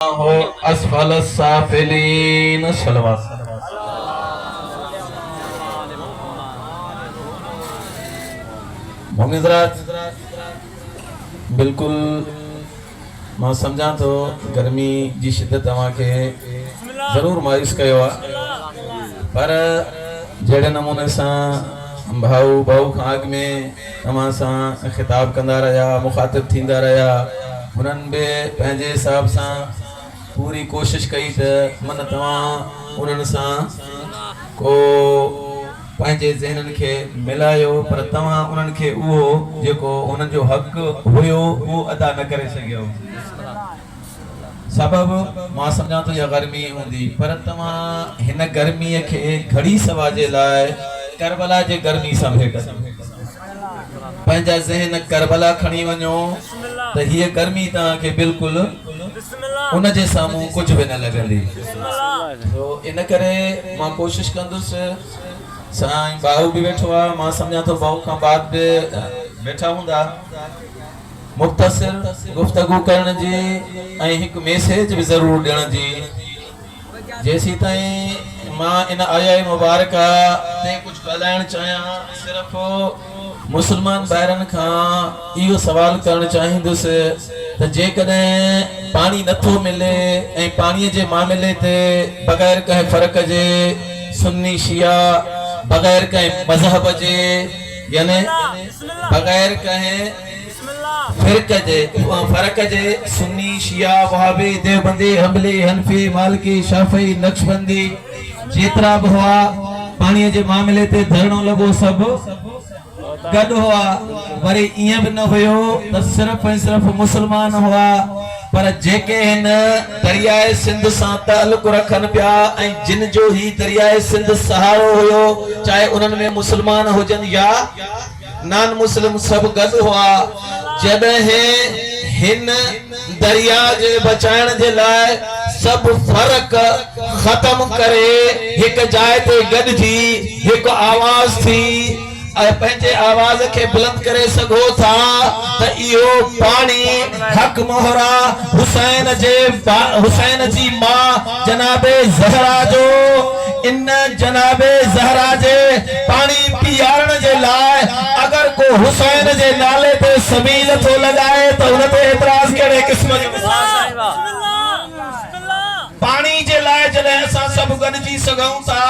हो असफल साफिलीन सलवात। बिल्कुल मां समझा तो गर्मी जी शिद्दत तव्हांखे जरूर मायूस कयो आहे, पर जहिड़े नमूने सां भाऊ खां अॻु में तव्हां सां ख़िताब कंदा रहिया, मुखातिब थींदा रहिया, उन्हनि बि पंहिंजे हिसाब सां पूरी कोशिश कई त मन तव्हां उन्हनि सां को पंहिंजे ज़हननि खे मिलायो, पर तव्हां उन्हनि खे उहो जेको उन्हनि जो हक़ हुयो उहो अदा न करे सघियो। सबबु मां सम्झां थो इहा गर्मी हूंदी, पर तव्हां हिन गर्मीअ खे घड़ी सवा जे लाइ करबला जे गर्मी सां भेट पंहिंजा ज़हन करबला खणी वञो त हीअ गर्मी तव्हांखे बिल्कुलु उन जे साम्हूं कुझु बि न लॻंदी। तो इन करे मां कोशिश कंदुसि, साईं भाऊ बि वेठो आहे, मां सम्झां थो भाऊ खां बाद बि वेठा हूंदा, मुख़्तसिर गुफ़्तगू करण जी ऐं हिकु मैसेज बि ज़रूर ॾियण जी। जेसी ताईं मां इन आया मुबारका ते कुझु ॻाल्हाइण चाहियां, सिर्फ़ु मुस्लमान ॿाहिरनि खां इहो सवाल करणु चाहींदुसि त जेकॾहिं पाणी नथो मिले ऐं पाणीअ जे मामले ते बग़ैर कंहिं फ़र्क़ जे सुन्नी शिया, बग़ैर कंहिं मज़हब जे, यानी बग़ैर कंहिं फ़र्क़ जे सुन्नी शिया वहाबी देवबंदी हंबली हनफी मालिकी शाफ़ी नक्शबंदी जेतिरा बि हुआ पाणीअ जे मामले ते धरणो लॻो, सभु गॾु हुआ। वरी ईअं बि न हुयो त सिर्फ़ ऐं सिर्फ़ मुस्लमान हुआ, पर जेके हिन दरियाए सिंध सां ताल्लुक़ रखनि पिया ऐं जिन जो ही दरियाए सिंध सहारो हुयो, चाहे उन्हनि में मुस्लमान हुजनि या नान मुस्लिम, सभु गॾु हुआ। जॾहिं हिन दरिया जे बचाइण जे लाइ सभु फ़र्क़ ख़त्म करे हिकु जाइ ते गॾिजी हिकु आवाज़ थी ऐं पंहिंजे आवाज़ खे बुलंद करे सघो था त इहो पाणी हक़ मोहरा हुसैन जी मां जनाबे ज़हरा जो, इन जनाबे ज़हरा जे पाणी पीआरण जे लाइ अगर को हुसैन जे नाले ते सबील थो लॻाए त उन ते एतिराज़ कहिड़े क़िस्म जो? पाणी जे लाइ जॾहिं असां सभु गॾिजी सघूं था,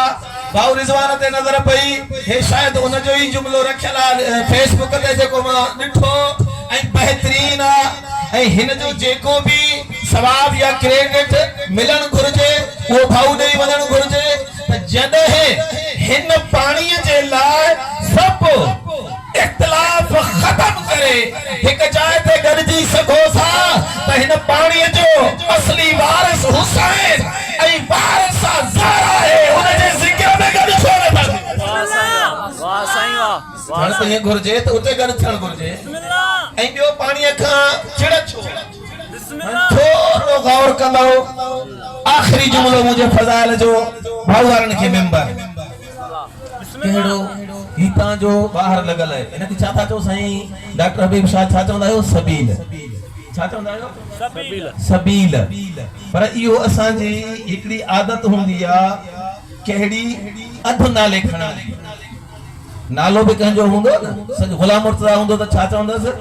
भाऊ रिज़वान ते नज़र पई, हे शायद उन जो ही जुमलो रखियल आहे फेसबुक ते जेको मां ॾिठो ऐं बहितरीन आहे, ऐं हिन जो जेको बि सवाब या क्रेडिट मिलण घुर्जे उहो भाऊ ॾेई वञण घुर्जे त जॾहिं हिन पाणीअ जे लाइ सभु इख्तिलाफ़ ख़त्म करे हिकु जाइ ते गॾिजी सघो था त हिन पाणीअ जो असली वारिस हुसैन ऐं वारिस ज़हरा आहे, हुन जे ज़िक्र में गॾु छो न था? वाह साईं वाह, हाणे त ईअं घुर्जे त उते गॾु थियणु घुर्जे। ऐं ॿियो पाणीअ खां चिड़ छो? थोरो गौर कंदो, आख़िरी जुमलो मुंहिंजे फज़ाइल जो भाऊ वारनि खे मेंबर कहिड़ो गीता जो ॿाहिरि लॻल आहे, इनखे छा था चओ साईं डॉक्टर हबीब शाह, छा चवंदा आहियो? सबील। छा चवंदा आहियो? सबील। पर इहो असांजी हिकिड़ी आदत हूंदी आहे, कहिड़ी अधु नाले खणण जी। नालो बि कंहिंजो हूंदो न, गुलाम मुर्तज़ा हूंदो त छा चवंदसि?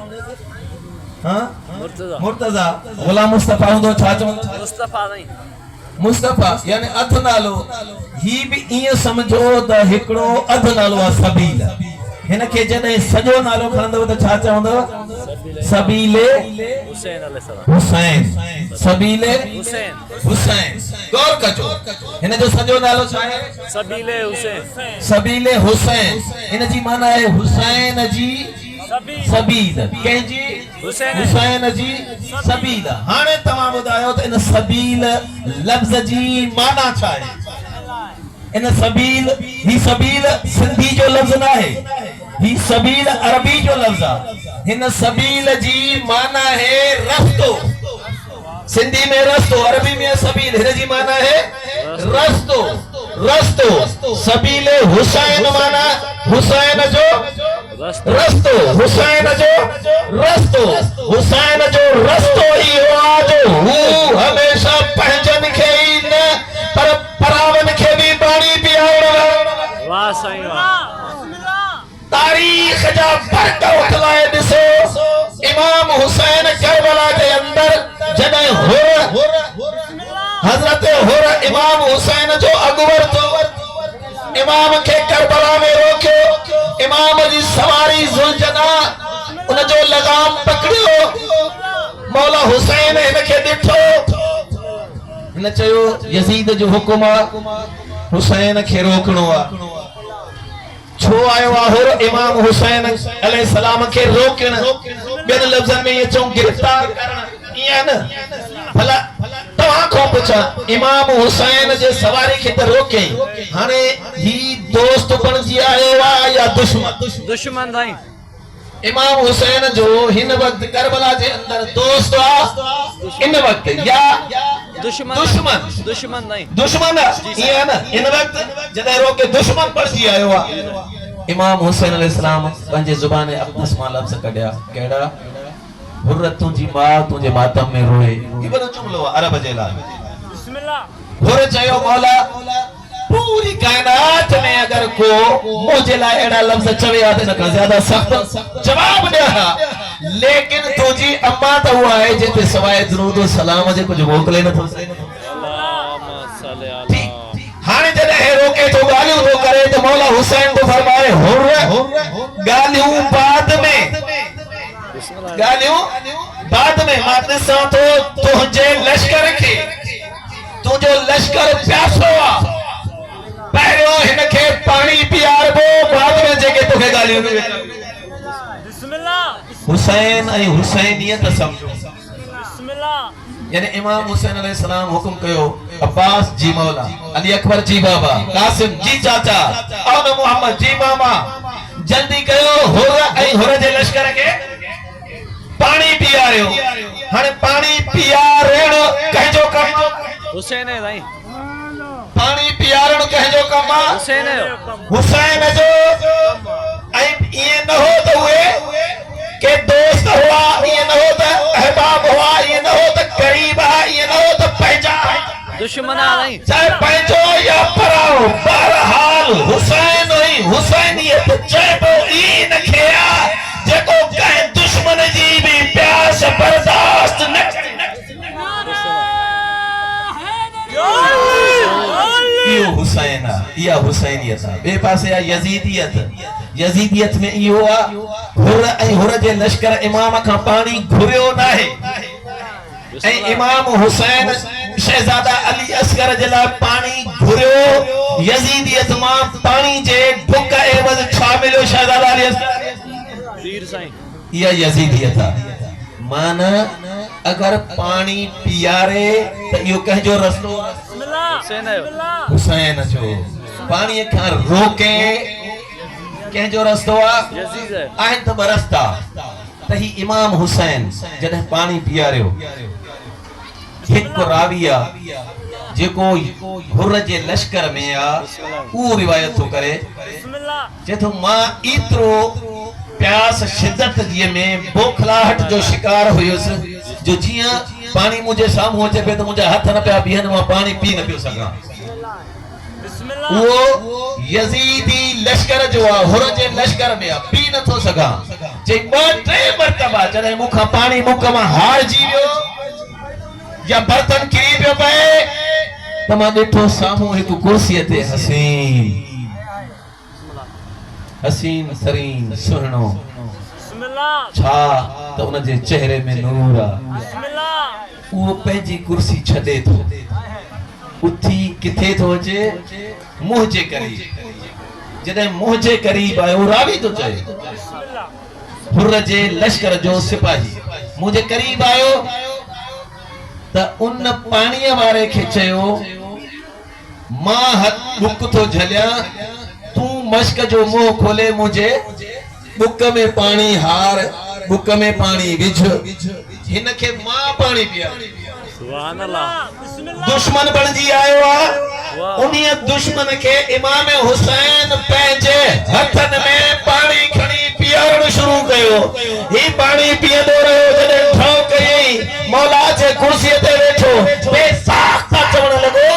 मुर्तज़ा। गुलाम मुस्तफ़ा हूंदो छा चवंदो? मुस्तफ़ा नहीं, मुस्तफ़ा यानी अधु नालो। ही बि ईअं सम्झो त हिकिड़ो अधु नालो आहे सबील। हिन खे जॾहिं सॼो नालो खणंदव त छा चवंदव? सबीले हुसैन, सबीले हुसैन। गौर कजो, हिन जो सॼो नालो छा आहे? सबीले हुसैन। सबीले हुसैन, इन जी माना आहे हुसैन जी सबील, कंहिंजी? हुसैन जी सबील। हाणे तव्हां ॿुधायो त इन सबील लफ़्ज़ जी माना छा आहे? इन सबील, ही सबील सिंधी जो लफ़्ज़ न आहे, ही सबील अरबी जो लफ़्ज़ आहे। हिन सबील जी माना है रस्तो, सिंधी में रस्तो, अरबी में सबील, हिन जी माना है रस्तो। रस्तो सबीले हुसैन माना हुसैन जो रस्तो, हुसैन जो रस्तो, हुसैन जो रस्तो ही हुआ जो हू हमेशा जरा फर्क उठलाए दिसो इमाम हुसैन करबला के अंदर जने हजरत हुर इमाम हुसैन जो अकबर तो इमाम के करबला में रोकियो इमाम जी सवारी जुलजना उन जो लगाम पकड़ियो मौला हुसैन इनके ॾिठो न चयो यजीद जो हुकुम हुसैन के रोकणो आहे छो आयो हुर इमाम हुसैन अलैहि सलाम के रोकण ॿियनि लफ़्ज़नि में ये चऊं गिरफ्तार करण इया न भला तव्हां खां पुछां इमाम हुसैन जे सवारी के त रोके हाणे ही दोस्त बणजी आयो आहे या दुश्मन भाई इमाम हुसैन जो हिन वक्त करबला जे अंदर दोस्त आ इन वक्त या दुश्मन नहीं दुश्मन ये न इन वक्त जदे रोके दुश्मन बणजी आयो आहे इमाम हुसैन अलैहि सलाम पंहिंजे ज़ुबान अक़दस मां लफ़्ज़ कढिया कहिड़ा हुर्र तुंहिंजी मां तुंहिंजे मातम में रोए ये वॾो जुमिलो आहे अरब जे लाइ बिस्मिल्लाह हुर्र चयो मौला पूरी कायनात में अगर को मुझे लाए एड़ा लफ्ज़ चवे आ त न ज्यादा सख्त जवाब दिया लेकिन तुझी अम्मा तो हुआ है जेते सवाए दुरूद और सलाम जे कुछ मोकले न थो अल्लाहुम्मा सल्ली अला हाने जने हे रोके तो गालियों तो करे तो मौला हुसैन को फरमाए हुर्र गालियों बाद में माते सा तो तुझे लश्कर के तू जो लश्कर प्यासो आ पहरियो हिनखे पानी पियारबो बाद में जेके तोखे गालियों में बिस्मिल्लाह हुसैन ऐं हुसैनियत समझो बिस्मिल्लाह यानी इमाम हुसैन अलैहि सलाम हुकुम कयो अब्बास जी मौला अली अकबर जी बाबा कासिम जी चाचा और मोहम्मद जी मामा जल्दी कयो हुर ऐं हुर जे लश्कर के पानी पियारियो हाणे पानी पियारण कहजो कम हुसैन है भाई पानी पियारण कहजो कम हुसैन जो ऐं ये न हो तो हुए के दोस्त हुआ ये न हो तो अहबाब हुआ ये न हो तो करीब है ये न हो तो पहचान दुश्मन नहीं चाहे पंहिंजो या पराओ बहरहाल हुसैन हुई हुसैनियत चइबो ई न खया जेको कंहिं दुश्मन जी भी प्यास बर्दाश्त न यो हुसैन या हुसैनियत बे पासे या यजीदियत में इहो आ हुर ऐं हुर जे लश्कर इमाम खां पानी घुरियो नाहे ऐं इमाम हुसैन शहजादा अली असगर जे लाइ पानी घुरियो यजीदियत मां पानी जे ढुक एवज़ छा मिलियो शहजादा अली असगर तीर साईं या यजीदियत माना अगर पानी पियारे तो यो कहजो रस्तो हुसैन जो पानी खां रोके कहजो रस्तो आहिनि त ॿ रस्ता त ही इमाम हुसैन जॾहिं पानी पियारियो हिकु रावी आहे जेको हुर जे लश्कर में आहे उहो रिवायत थो करे चए थो मां एतिरो प्यास शिद्दत जी में बोखलाहट जो शिकार हुयुसि जो जियां पानी मुझे साम्हूं अचे पियो त मुंहिंजा हथ न पिया बीहनि मां पानी पी न पियो सघां वो यजीदी लश्कर जो आहे हुर जे लश्कर में आहे पी नथो सघां चई ॿ टे मरतबा जॾहिं मूंखां पानी मुख मां हारजी वियो या बर्तन किरी पियो पए त मां ॾिठो साम्हूं हिकु कुर्सीअ ते हसीन तरीन सुहिणो छा त उन जे चेहरे में नूर आहे उहो पंहिंजी कुर्सी छॾे थो उथी किथे थो अचे मुंहुं जे करीब जॾहिं मुंहुं जे करीब आयो रावी थो चए हुर जे लश्कर जो सिपाही मुंहुं जे करीब आयो त उन पाणीअ वारे खे चयो मां हथ बुक थो झलिया तू मश्क जो मुंह खोले मुझे बुक में पानी हार बुक में पानी विझ हिन के मां पानी पिया सुभान अल्लाह दुश्मन बणजी आयो आ उन्हीं दुश्मन के इमाम हुसैन पंहिंजे हथन में पानी खणी पियारण शुरू कयो ही पानी पियंदो रहियो जॾहिं ठो कई मौला जे कुर्सीअ ते वेठो बेसाख्त चवण लॻो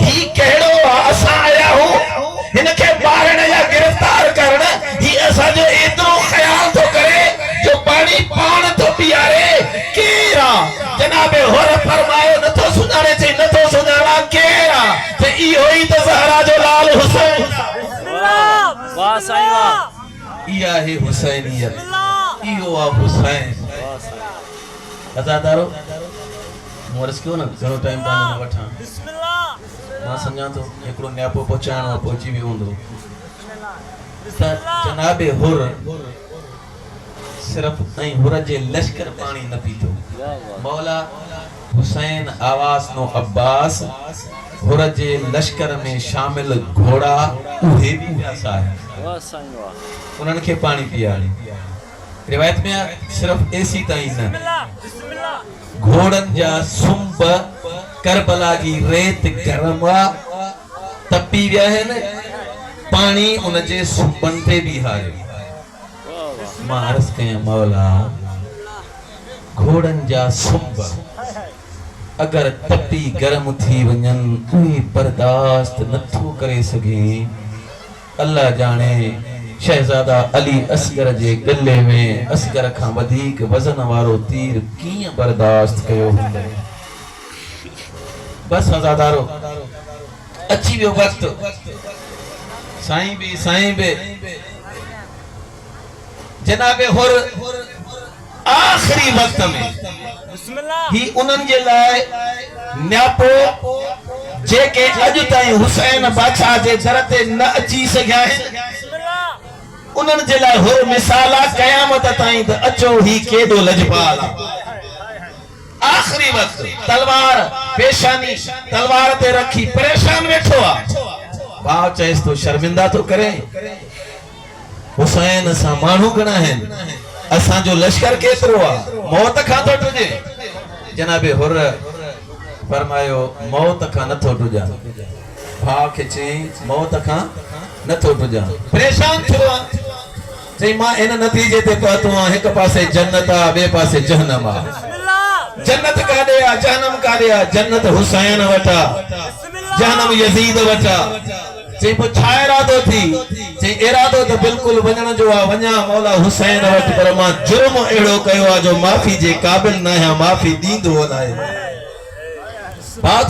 ही कहिड़ो असां आया हूं हिन के मारण या गिरफ्तार करण ही असांजो एतिरो ख्याल इहो ई त ज़हरा जो लाल हुसैन वाह साईं वाह इहा है हुसैनियत इहो आहे हुसैन अज़ादारो मोरस क्यों न घणो टाइम तव्हां न वठां मां सम्झां थो हिकिड़ो न्यापो पहुचाइणो आहे पहुची वियो हूंदो त जनाबे हुर सिर्फ ऐं हुर जे लश्कर पाणी न पीतो मौला हुसैन आवास नो अब्बास हुर जे लश्कर में शामिल घोड़ा उहे भी प्यासा है वाह साईं वाह उन्हनि खे पाणी पीआरे रिवायत में सिर्फ एसी ताईं न घोड़न जा सुंब करबला जी रेत गरम तपी विया आहिनि पाणी उन जे सुंबन ते भी हारियो मां अर्ज़ कयां मौला घोड़न जा सुंब अगर तपी गरम थी वञन उहे बर्दाश्त नथो करे सघे अल्लाह जाने शहजादा अली असगर जे गले में असगर खां वधीक वजन वारो तीर कीअं बर्दाश्त कयो हूंदो बस हज़ादारो अची वियो वक्त साईं बे जनाबे हुर आखिरी वक्त में ही उन्हनि जे लाइ न्यापो जेके अॼु ताईं हुसैन बादशाह जे दर ते न अची सघिया आहिनि उन्हनि जे लाइ हुर मिसाल आहे क़यामत ताईं त अचो ही केॾो लजपाल आखिरी वक्त तलवार पेशानी तलवार ते रखी परेशान वेठो आहे भाउ चएसि तो शर्मिंदा तो करे हुसैन सां माण्हू घणा आहिनि असांजो लश्कर केतिरो आहे मौत खां थो टुजे जनाबे हुर फरमायो मौत खां नथो टुजां भाउ खे चई मौत खां नथो टुजां परेशान थियो आहे चई मां इन नतीजे ते पहुतो आहियां हिक पासे जन्नत आहे ॿिए पासे जहन्नम आहे जन्नत काॾे आहे जहन्नम काॾे आहे जन्नत हुसैन वटि आहे जहन्नम यजीद वटि आहे चई पोइ छा इरादो थी चई इरादो त बिल्कुलु वञण जो आहे वञा मौला हुसैन वटि पर मां जुर्म अहिड़ो कयो आहे जो माफ़ी जे क़ाबिल न आहियां माफ़ी ॾींदो न आहे भाउ